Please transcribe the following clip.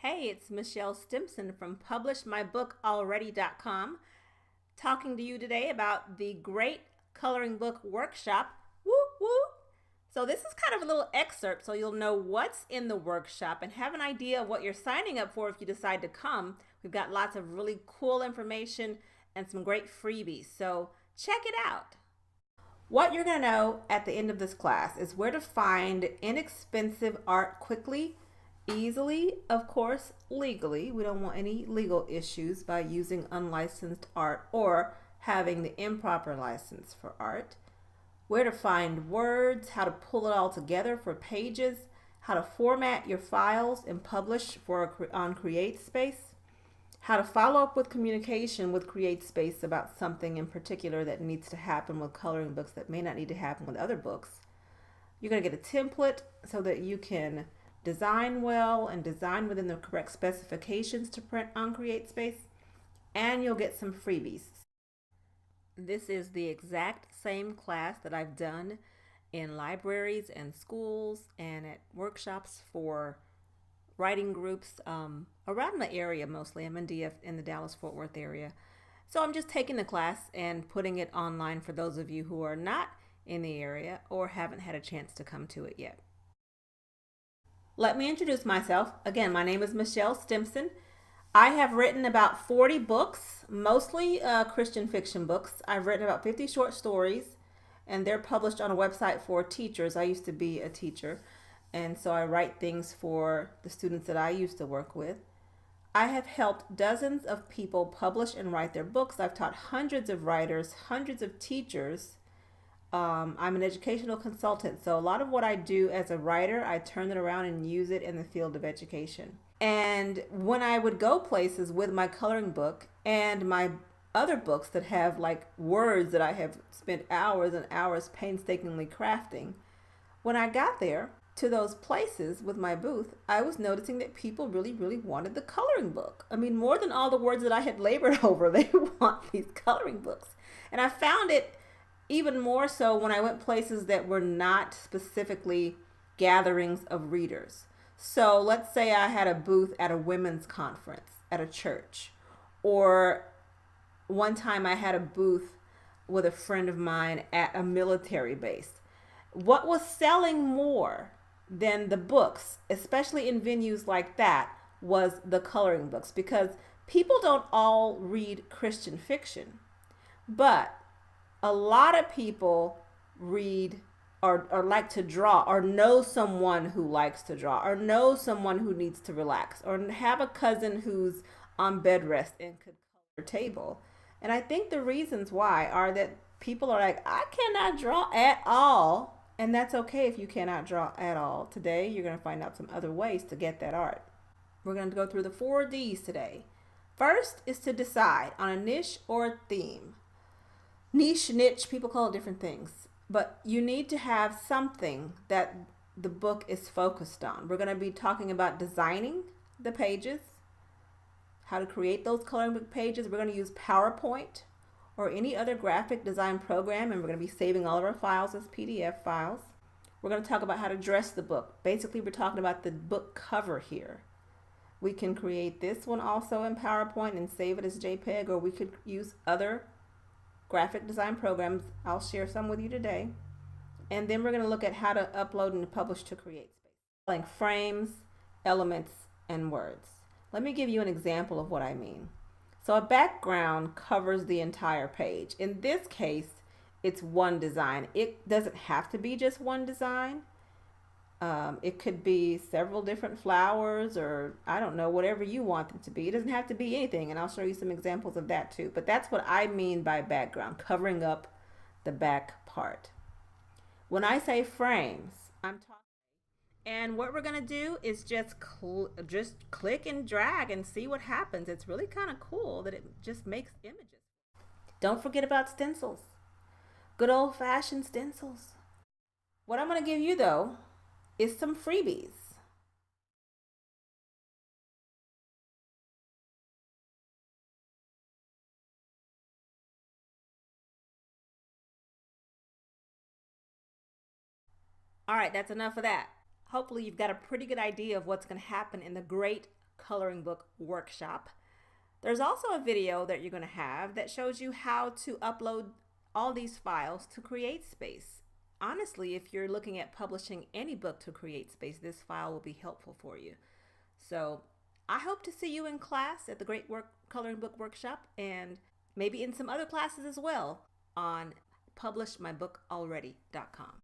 Hey, it's Michelle Stimson from PublishMyBookAlready.com talking to you today about the Great Coloring Book Workshop. Woo woo! So this is kind of a little excerpt so you'll know what's in the workshop and have an idea of what you're signing up for if you decide to come. We've got lots of really cool information and some great freebies, so check it out. What you're going to know at the end of this class is where to find inexpensive art quickly, easily, of course, legally. We don't want any legal issues by using unlicensed art or having the improper license for art. Where to find words, how to pull it all together for pages, how to format your files and publish on CreateSpace, how to follow up with communication with CreateSpace about something in particular that needs to happen with coloring books that may not need to happen with other books. You're going to get a template so that you can design well and design within the correct specifications to print on CreateSpace, and you'll get some freebies. This is the exact same class that I've done in libraries and schools and at workshops for writing groups around the area mostly. I'm in DF in the Dallas-Fort Worth area. So I'm just taking the class and putting it online for those of you who are not in the area or haven't had a chance to come to it yet. Let me introduce myself. Again, my name is Michelle Stimson. I have written about 40 books, mostly Christian fiction books. I've written about 50 short stories, and they're published on a website for teachers. I used to be a teacher, and so I write things for the students that I used to work with. I have helped dozens of people publish and write their books. I've taught hundreds of writers, hundreds of teachers. I'm an educational consultant, so a lot of what I do as a writer, I turn it around and use it in the field of education. And when I would go places with my coloring book and my other books that have like words that I have spent hours and hours painstakingly crafting, when I got there to those places with my booth, I was noticing that people really, really wanted the coloring book. I mean, more than all the words that I had labored over, they want these coloring books. And I found it even more so when I went places that were not specifically gatherings of readers. So let's say I had a booth at a women's conference at a church, or one time I had a booth with a friend of mine at a military base. What was selling more than the books, especially in venues like that, was the coloring books, because people don't all read Christian fiction, but a lot of people read or like to draw, or know someone who likes to draw, or know someone who needs to relax, or have a cousin who's on bed rest and could color their table. And I think the reasons why are that people are like, I cannot draw at all. And that's okay if you cannot draw at all. Today, you're going to find out some other ways to get that art. We're going to go through the 4Ds today. First is to decide on a niche or a theme. Niche, people call it different things, but you need to have something that the book is focused on. We're going to be talking about designing the pages, how to create those coloring book pages. We're going to use PowerPoint or any other graphic design program, and we're going to be saving all of our files as PDF files. We're going to talk about how to dress the book. Basically, we're talking about the book cover here. We can create this one also in PowerPoint and save it as JPEG, or we could use other graphic design programs. I'll share some with you today. And then we're going to look at how to upload and publish to CreateSpace. Like frames, elements, and words. Let me give you an example of what I mean. So a background covers the entire page. In this case, it's one design. It doesn't have to be just one design. It could be several different flowers, or I don't know, whatever you want them to be. It doesn't have to be anything, and I'll show you some examples of that too. But that's what I mean by background, covering up the back part. When I say frames, I'm talking, and what we're gonna do is just click and drag and see what happens. It's really kind of cool that it just makes images. Don't forget about stencils. Good old-fashioned stencils. What I'm gonna give you though is some freebies. All right, that's enough of that. Hopefully you've got a pretty good idea of what's going to happen in the Great Coloring Book Workshop. There's also a video that you're going to have that shows you how to upload all these files to CreateSpace. Honestly, if you're looking at publishing any book to CreateSpace, this file will be helpful for you. So I hope to see you in class at the Great Coloring Book Workshop, and maybe in some other classes as well on publishmybookalready.com.